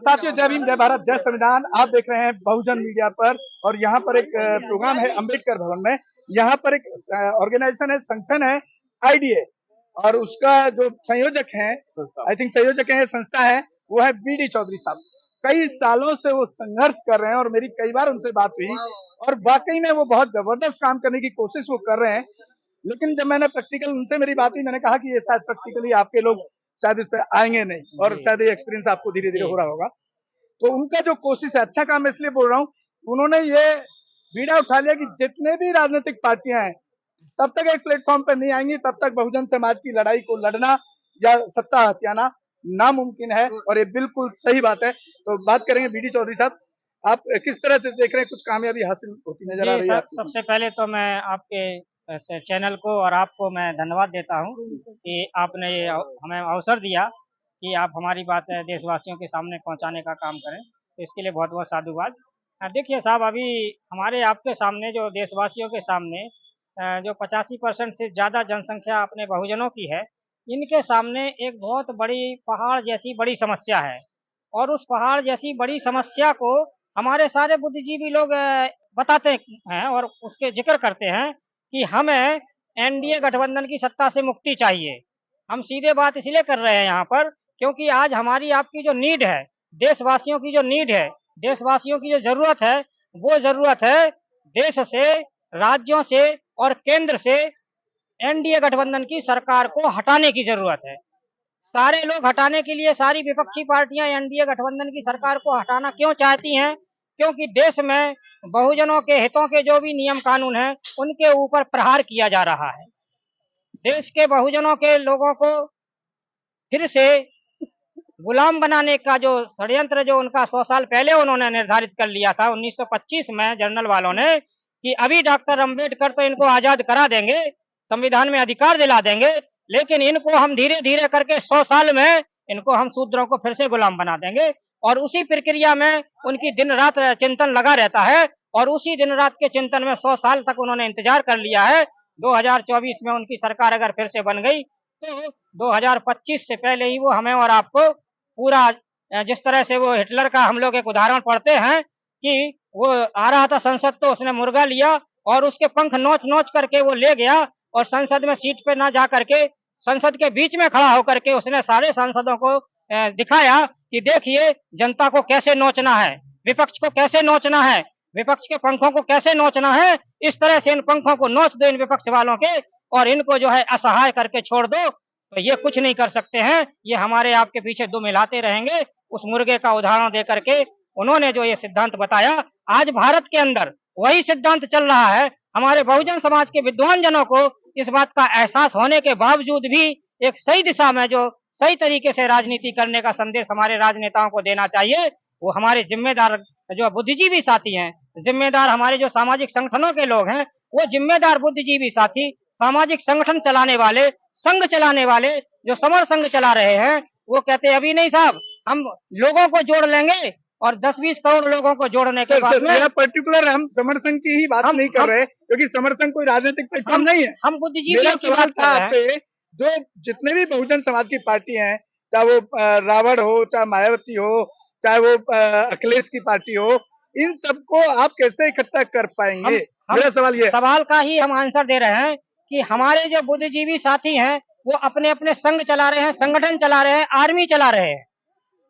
साथियों, जय भीम, जय भारत, जय संविधान। आप देख रहे हैं बहुजन मीडिया पर और यहाँ पर एक प्रोग्राम है अंबेडकर भवन में। यहाँ पर एक ऑर्गेनाइजेशन है, संगठन है आईडीए, और उसका जो संयोजक है, आई थिंक संयोजक है, संस्था है, वो है बीडी चौधरी साहब। कई सालों से वो संघर्ष कर रहे हैं और मेरी कई बार उनसे बात हुई और वाकई में वो बहुत जबरदस्त काम करने की कोशिश वो कर रहे हैं। लेकिन जब मैंने प्रैक्टिकल उनसे मेरी बात हुई, मैंने कहा कि ये शायद प्रैक्टिकली आपके लोग शायद इस पे आएंगे नहीं और शायद ये एक्सपीरियंस आपको धीरे धीरे हो रहा होगा। तो उनका जो कोशिश है, अच्छा काम इसलिए बोल रहा हूँ, उन्होंने ये बीड़ा उठा लिया कि जितने भी राजनीतिक पार्टियां हैं तब तक एक प्लेटफॉर्म पर नहीं आएंगी, तब तक बहुजन समाज की लड़ाई को लड़ना या सत्ता हथियाना नामुमकिन है, और ये बिल्कुल सही बात है। तो बात करेंगे बीडी चौधरी साहब, आप किस तरह से देख रहे हैं, कुछ कामयाबी हासिल होती नजर आ रही है? सबसे पहले तो मैं आपके चैनल को और आपको मैं धन्यवाद देता हूं कि आपने ये हमें अवसर दिया कि आप हमारी बात देशवासियों के सामने पहुंचाने का काम करें, तो इसके लिए बहुत बहुत साधुवाद। देखिए साहब, अभी हमारे आपके सामने जो देशवासियों के सामने जो 85% से ज़्यादा जनसंख्या अपने बहुजनों की है, इनके सामने एक बहुत बड़ी पहाड़ जैसी बड़ी समस्या है। और उस पहाड़ जैसी बड़ी समस्या को हमारे सारे बुद्धिजीवी लोग बताते हैं और उसके जिक्र करते हैं कि हमें एनडीए गठबंधन की सत्ता से मुक्ति चाहिए। हम सीधे बात इसलिए कर रहे हैं यहाँ पर क्योंकि आज हमारी आपकी जो नीड है, देशवासियों की जो नीड है, देशवासियों की जो जरूरत है, वो जरूरत है देश से, राज्यों से और केंद्र से एनडीए गठबंधन की सरकार को हटाने की जरूरत है। सारे लोग हटाने के लिए, सारी विपक्षी पार्टियां एनडीए गठबंधन की सरकार को हटाना क्यों चाहती हैं? क्योंकि देश में बहुजनों के हितों के जो भी नियम कानून हैं, उनके ऊपर प्रहार किया जा रहा है। देश के बहुजनों के लोगों को फिर से गुलाम बनाने का जो षड्यंत्र, जो उनका 100 साल पहले उन्होंने निर्धारित कर लिया था 1925 में जनरल वालों ने, कि अभी डॉक्टर अंबेडकर तो इनको आजाद करा देंगे, संविधान में अधिकार दिला देंगे, लेकिन इनको हम धीरे धीरे करके 100 साल में इनको हम शूद्रों को फिर से गुलाम बना देंगे। और उसी प्रक्रिया में उनकी दिन रात चिंतन लगा रहता है और उसी दिन रात के चिंतन में 100 साल तक उन्होंने इंतजार कर लिया है। 2024 में उनकी सरकार अगर फिर से बन गई तो 2025 से पहले ही वो हमें और आपको पूरा, जिस तरह से वो हिटलर का हम लोग एक उदाहरण पढ़ते हैं कि वो आ रहा था संसद, तो उसने मुर्गा लिया और उसके पंख नोच नोच करके वो ले गया और संसद में सीट पे ना जा करके संसद के बीच में खड़ा होकर के उसने सारे सांसदों को दिखाया कि देखिए जनता को कैसे नोचना है, विपक्ष को कैसे नोचना है, विपक्ष के पंखों को कैसे नोचना है। इस तरह से इन पंखों को नोच दो इन विपक्ष वालों के, और इनको जो है असहाय करके छोड़ दो, तो ये कुछ नहीं कर सकते हैं। ये हमारे आपके पीछे दुम हिलाते रहेंगे। उस मुर्गे का उदाहरण दे करके उन्होंने जो ये सिद्धांत बताया, आज भारत के अंदर वही सिद्धांत चल रहा है। हमारे बहुजन समाज के विद्वान जनों को इस बात का एहसास होने के बावजूद भी एक सही दिशा में, जो सही तरीके से राजनीति करने का संदेश हमारे राजनेताओं को देना चाहिए। वो हमारे जिम्मेदार जो बुद्धिजीवी साथी हैं, जिम्मेदार हमारे जो सामाजिक संगठनों के लोग हैं, वो जिम्मेदार बुद्धिजीवी साथी, सामाजिक संगठन चलाने वाले, संघ चलाने वाले, जो समर संघ चला रहे हैं, वो कहते हैं अभी नहीं साहब, हम लोगों को जोड़ लेंगे और 10-20 करोड़ लोगों को जोड़ने के बाद में पर्टिकुलर हम समर संघ की ही बात नहीं कर रहे, क्योंकि समर संघ कोई राजनीतिक प्लेटफॉर्म नहीं है। हम बुद्धिजीवी की बात था आपसे, जो जितने भी बहुजन समाज की पार्टी हैं, चाहे वो रावण हो, चाहे मायावती हो, चाहे वो अखिलेश की पार्टी हो, इन सबको आप कैसे इकट्ठा कर पाएंगे? मेरा सवाल ये, सवाल का ही हम आंसर दे रहे हैं कि हमारे जो बुद्धिजीवी साथी हैं वो अपने अपने संघ चला रहे हैं, संगठन चला रहे हैं, आर्मी चला रहे हैं।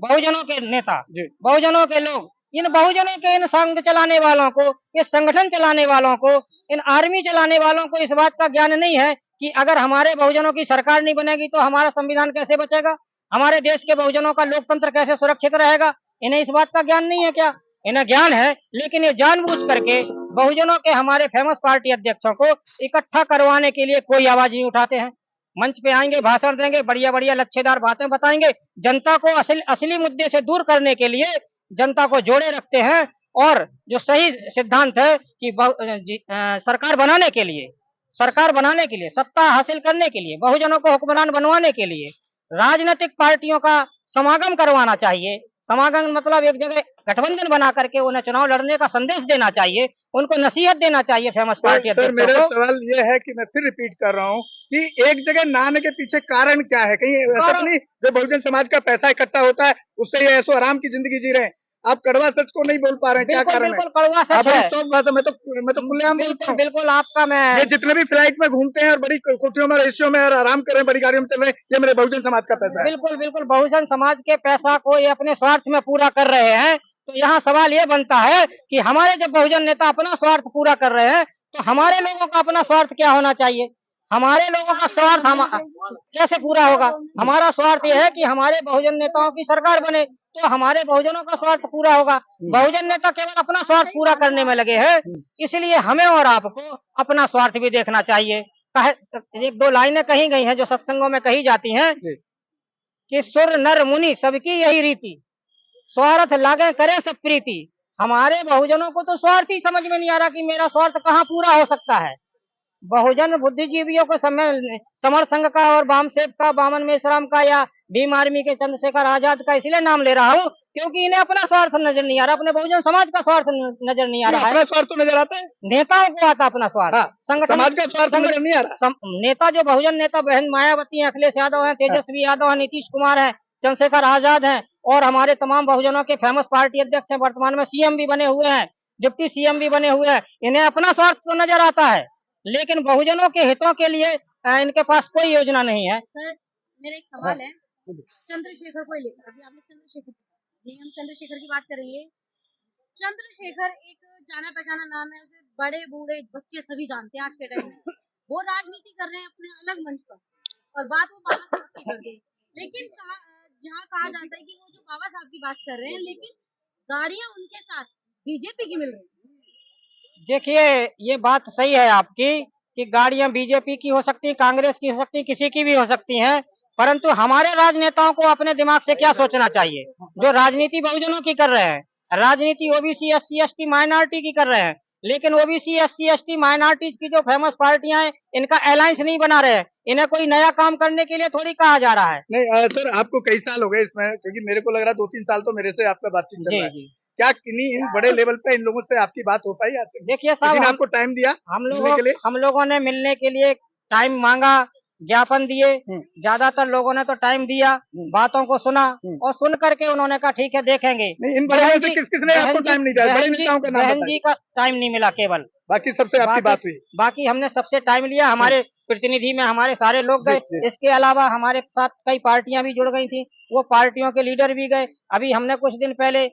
बहुजनों के नेता, बहुजनों के लोग, इन बहुजनों के इन संघ चलाने वालों को, इस संगठन चलाने वालों को, इन आर्मी चलाने वालों को इस बात का ज्ञान नहीं है कि अगर हमारे बहुजनों की सरकार नहीं बनेगी तो हमारा संविधान कैसे बचेगा, हमारे देश के बहुजनों का लोकतंत्र कैसे सुरक्षित रहेगा। इन्हें इस बात का ज्ञान नहीं है क्या? इन्हें ज्ञान है, लेकिन ये जानबूझ करके बहुजनों के हमारे फेमस पार्टी अध्यक्षों को इकट्ठा करवाने के लिए कोई आवाज नहीं उठाते हैं। मंच पे आएंगे, भाषण देंगे, बढ़िया बढ़िया लच्छेदार बातें बताएंगे, जनता को असली मुद्दे से दूर करने के लिए जनता को जोड़े रखते हैं। और जो सही सिद्धांत है कि सरकार बनाने के लिए, सत्ता हासिल करने के लिए, बहुजनों को हुक्मरान बनवाने के लिए राजनीतिक पार्टियों का समागम करवाना चाहिए। समागम मतलब एक जगह गठबंधन बना करके उन्हें चुनाव लड़ने का संदेश देना चाहिए, उनको नसीहत देना चाहिए फेमस पार्टी अध्यक्षों को। मेरा सवाल ये है कि मैं फिर रिपीट कर रहा हूँ कि एक जगह ना आने के पीछे कारण क्या है? कहीं ऐसा तो नहीं जो बहुजन समाज का पैसा इकट्ठा होता है उससे ये ऐसो आराम की जिंदगी जी रहे हैं? आप कड़वा सच को नहीं बोल पा रहे हैं, क्या कारण है? बिल्कुल कड़वा सच है। शौक भाषा मैं तो खुलेआम बोलता हूँ। बिल्कुल आपका मैं ये जितने भी फ्लाइट में घूमते हैं और बड़ी कोठियों में रईसियों में और आराम कर रहे हैं, बड़ी गाड़ियों में चल रहे हैं, ये मेरे बहुजन समाज का पैसा है। बिल्कुल बहुजन समाज के पैसा को ये अपने स्वार्थ में पूरा कर रहे हैं। तो यहाँ सवाल ये बनता है कि हमारे जब बहुजन नेता अपना स्वार्थ पूरा कर रहे हैं तो हमारे लोगों का अपना स्वार्थ क्या होना चाहिए? हमारे लोगों का स्वार्थ हम कैसे पूरा होगा? हमारा स्वार्थ यह है कि हमारे बहुजन नेताओं की सरकार बने, तो हमारे बहुजनों का स्वार्थ पूरा होगा। बहुजन नेता केवल अपना स्वार्थ पूरा करने में लगे हैं, इसलिए हमें और आपको अपना स्वार्थ भी देखना चाहिए। एक दो लाइनें कही गई हैं जो सत्संगों में कही जाती हैं कि सुर नर मुनि सबकी यही रीति, स्वार्थ लागे करे सब प्रीति। हमारे बहुजनों को तो स्वार्थ ही समझ में नहीं आ रहा कि मेरा स्वार्थ कहाँ पूरा हो सकता है। बहुजन बुद्धिजीवियों के समर संघ का और वामसेव का, बामन मेश्राम का या भीम आर्मी के चंद्रशेखर आजाद का इसलिए नाम ले रहा हूँ क्योंकि इन्हें अपना स्वार्थ नजर नहीं आ रहा, अपने बहुजन समाज का स्वार्थ नजर नहीं आ रहा है। अपना स्वार्थ तो नजर आता है, नेताओं को आता अपना स्वार्थ। हाँ, समाज का स्वार्थ नजर नहीं आ रहा। नेता जो बहुजन नेता बहन मायावती है, अखिलेश यादव है, तेजस्वी यादव है, नीतीश कुमार है, चंद्रशेखर आजाद है और हमारे तमाम बहुजनों के फेमस पार्टी अध्यक्ष हैं, वर्तमान में सीएम भी बने हुए हैं, डिप्टी सीएम भी बने हुए हैं। इन्हें अपना स्वार्थ तो नजर आता है लेकिन बहुजनों के हितों के लिए इनके पास कोई योजना नहीं है। सर मेरा एक सवाल है चंद्रशेखर को लेकर। अभी आपने हम चंद्रशेखर की बात करेंगे। चंद्रशेखर एक जाना पहचाना नाम है, उसे बड़े बूढ़े बच्चे सभी जानते हैं आज के टाइम में। वो राजनीति कर रहे हैं अपने अलग मंच पर और बात वो बाबा साहब की करते हैं, लेकिन जहाँ कहा जाता है कि वो जो बाबा साहब की बात कर रहे हैं लेकिन गाड़ियां उनके साथ बीजेपी की मिल रही है। देखिए ये बात सही है आपकी कि गाड़ियां बीजेपी की हो सकती, कांग्रेस की हो सकती, किसी की भी हो सकती हैं, परंतु हमारे राजनेताओं को अपने दिमाग से क्या सोचना चाहिए? जो राजनीति बहुजनों की कर रहे हैं, राजनीति ओबीसी एससी एसटी माइनॉरिटी की कर रहे हैं, लेकिन ओबीसी एससी एसटी माइनॉरिटी की जो फेमस पार्टियां हैं इनका अलायंस नहीं बना रहे हैं। इन्हें कोई नया काम करने के लिए थोड़ी कहा जा रहा है। नहीं सर, आपको कई साल हो गए इसमें, क्योंकि मेरे को लग रहा है 2-3 साल तो मेरे से आपका बातचीत चल रहा है। क्या किन्हीं इन बड़े लेवल पे इन लोगों से आपकी बात हो पाई? देखिए साहब, आपको टाइम दिया हम लोगों ने मिलने के लिए टाइम मांगा, ज्ञापन दिए, ज्यादातर लोगों ने तो टाइम दिया, बातों को सुना और सुन करके उन्होंने कहा ठीक है देखेंगे। इन बड़े से किसने आपको टाइम नहीं दिया? बहन जी का टाइम नहीं मिला केवल, बाकी सबसे आपकी बात हुई। बाकी हमने सबसे टाइम लिया, हमारे प्रतिनिधि में हमारे सारे लोग गए। इसके अलावा हमारे साथ कई पार्टियां भी जुड़ गई थी, वो पार्टियों के लीडर भी गए। अभी हमने कुछ दिन पहले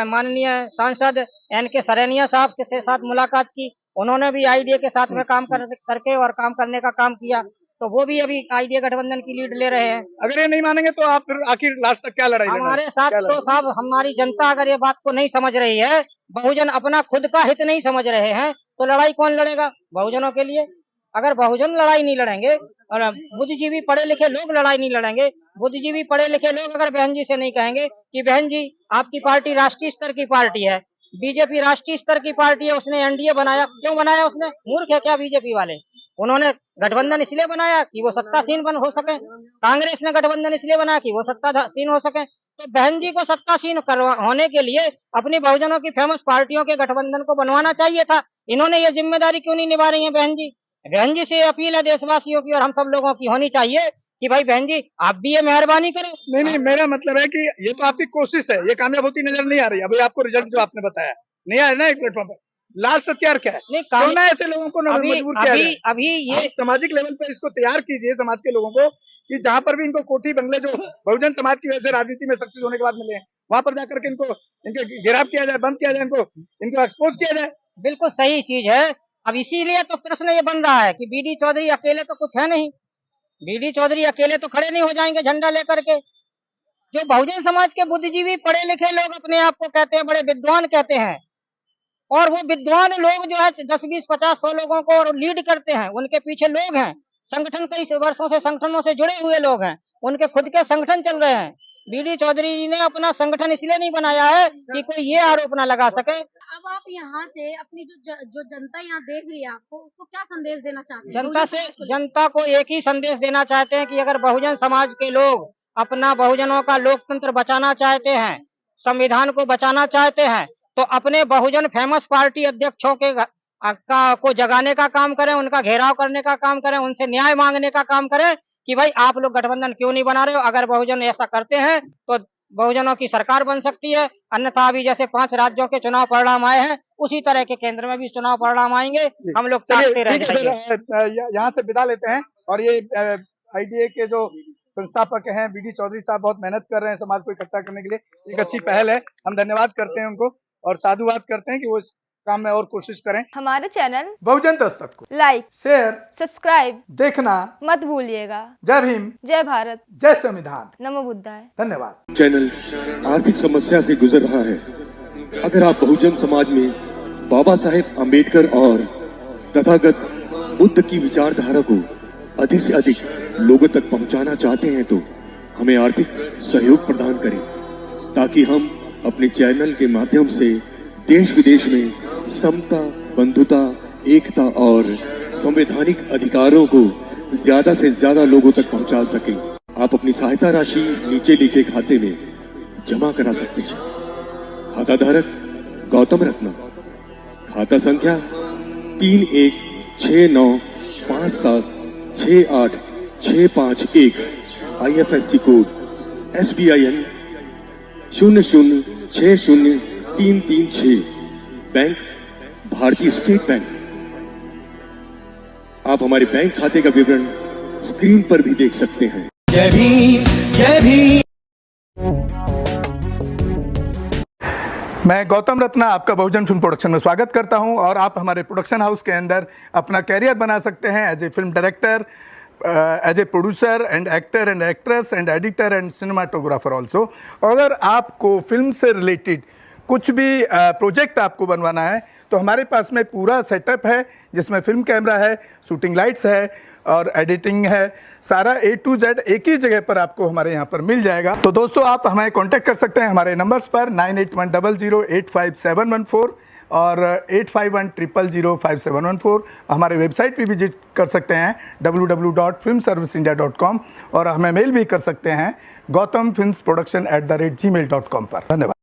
माननीय सांसद एनके सरैनिया साहब के साथ मुलाकात की, उन्होंने भी आईडीए के साथ में काम करके और काम करने का काम किया, तो वो भी अभी आईडीए गठबंधन की लीड ले रहे हैं। अगर ये नहीं मानेंगे तो आप फिर आखिर लास्ट तक क्या लड़ाई? हमारे साथ तो साहब हमारी जनता अगर ये बात को नहीं समझ रही है, बहुजन अपना खुद का हित नहीं समझ रहे हैं, तो लड़ाई कौन लड़ेगा बहुजनों के लिए? अगर बहुजन लड़ाई नहीं लड़ेंगे और बुद्धिजीवी पढ़े लिखे लोग लड़ाई नहीं लड़ेंगे, बुद्धिजीवी पढ़े लिखे लोग अगर बहन जी से नहीं कहेंगे कि बहन जी आपकी पार्टी राष्ट्रीय स्तर की पार्टी है, बीजेपी राष्ट्रीय स्तर की पार्टी है, उसने एनडीए बनाया, क्यों बनाया? उसने मूर्ख है क्या बीजेपी वाले? उन्होंने गठबंधन इसलिए बनाया कि वो सत्तासीन हो सके। कांग्रेस ने गठबंधन इसलिए बनाया कि वो सत्तासीन हो सके। तो बहन जी को सत्तासीन होने के लिए अपनी बहुजनों की फेमस पार्टियों के गठबंधन को बनवाना चाहिए था। इन्होंने ये जिम्मेदारी क्यों नहीं निभा रही है बहन जी? बहन जी से अपील है देशवासियों की और हम सब लोगों की होनी चाहिए कि भाई बहन जी आप भी ये मेहरबानी करो। नहीं, मेरा मतलब है कि ये तो आपकी कोशिश है, ये कामयाब होती नजर नहीं आ रही। अभी आपको रिजल्ट जो आपने बताया नहीं आया ना एक प्लेटफॉर्म पर, लास्ट तैयार क्या है? क्यों ना ऐसे लोगों को मजबूर किया जाए? अभी ये सामाजिक लेवल पे इसको तैयार कीजिए समाज के लोगों को कि जहाँ पर भी इनको कोठी बंगले जो बहुजन समाज की वजह से राजनीति में सक्सेस होने के बाद मिले हैं, वहां पर जाकर के इनके गिरफ्तार किया जाए, बंद किया जाए, इनको एक्सपोज किया जाए। बिल्कुल सही चीज है। अब इसीलिए तो प्रश्न ये बन रहा है कि बीडी चौधरी अकेले तो कुछ है नहीं, बीडी चौधरी अकेले तो खड़े नहीं हो जाएंगे झंडा लेकर के। जो बहुजन समाज के बुद्धिजीवी पढ़े लिखे लोग अपने आप को कहते हैं, बड़े विद्वान कहते हैं, और वो विद्वान लोग जो है 10, 20, 50, 100 लोगों को लीड करते हैं, उनके पीछे लोग हैं, संगठन कई वर्षों से संगठनों से जुड़े हुए लोग हैं, उनके खुद के संगठन चल रहे हैं। बीडी चौधरी जी ने अपना संगठन इसलिए नहीं बनाया है कि कोई ये आरोप ना लगा सके। अब आप यहाँ से अपनी जो जनता यहाँ देख रही है आपको, उसको क्या संदेश देना चाहते हैं? जनता को एक ही संदेश देना चाहते हैं कि अगर बहुजन समाज के लोग अपना बहुजनों का लोकतंत्र बचाना चाहते हैं, संविधान को बचाना चाहते हैं, तो अपने बहुजन फेमस पार्टी अध्यक्षों के को जगाने का काम करें, उनका घेराव करने का काम करें, उनसे न्याय मांगने का काम करें कि भाई आप लोग गठबंधन क्यों नहीं बना रहे हो। अगर बहुजन ऐसा करते हैं तो बहुजनों की सरकार बन सकती है, अन्यथा अभी जैसे 5 राज्यों के चुनाव परिणाम आए हैं उसी तरह के केंद्र में भी चुनाव परिणाम आएंगे। हम लोग ताकते रह जाएंगे। यहाँ से विदा लेते हैं। और ये आईडीए के जो संस्थापक हैं बीडी चौधरी साहब बहुत मेहनत कर रहे हैं समाज को इकट्ठा करने के लिए। एक अच्छी पहल है, हम धन्यवाद करते हैं उनको और साधुवाद करते हैं कि वो इस काम में और कोशिश करें। हमारे चैनल बहुजन दस्तक को लाइक, शेयर, सब्सक्राइब देखना मत भूलिएगा। जय भीम, जय भारत, जय संविधान, नमो बुद्धाय। धन्यवाद। चैनल आर्थिक समस्या से गुजर रहा है। अगर आप बहुजन समाज में बाबा साहेब अम्बेडकर और तथागत बुद्ध की विचारधारा को अधिक से अधिक लोगों तक पहुंचाना चाहते हैं तो हमें आर्थिक सहयोग प्रदान करें, ताकि हम अपने चैनल के माध्यम से देश विदेश में समता, बंधुता, एकता और संवैधानिक अधिकारों को ज्यादा से ज्यादा लोगों तक पहुंचा सकें। आप अपनी सहायता राशि नीचे लिखे खाते में जमा करा सकते हैं। खाता धारक गौतम रत्ना, खाता संख्या 316957686551, IFSC कोड SBIN 0060336, बैंक भारतीय स्टेट बैंक। आप हमारे बैंक खाते का विवरण स्क्रीन पर भी देख सकते हैं। जय भीम, जय भीम। मैं गौतम रत्ना आपका बहुजन फिल्म प्रोडक्शन में स्वागत करता हूं और आप हमारे प्रोडक्शन हाउस के अंदर अपना कैरियर बना सकते हैं as a film director, as a producer and actor and actress and editor and cinematographer also. अगर आपको फिल्म से रिलेटेड कुछ भी प्रोजेक्ट आपको बनवाना है तो हमारे पास में पूरा सेटअप है, जिसमें फिल्म कैमरा है, शूटिंग लाइट्स है और एडिटिंग है। सारा A to Z एक ही जगह पर आपको हमारे यहाँ पर मिल जाएगा। तो दोस्तों आप हमें कांटेक्ट कर सकते हैं हमारे नंबर्स पर 9810085714 और 8510005714। हमारे वेबसाइट पे विजिट कर सकते हैं www.filmserviceindia.com और हमें मेल भी कर सकते हैं gautamfilmsproduction@gmail.com पर। धन्यवाद।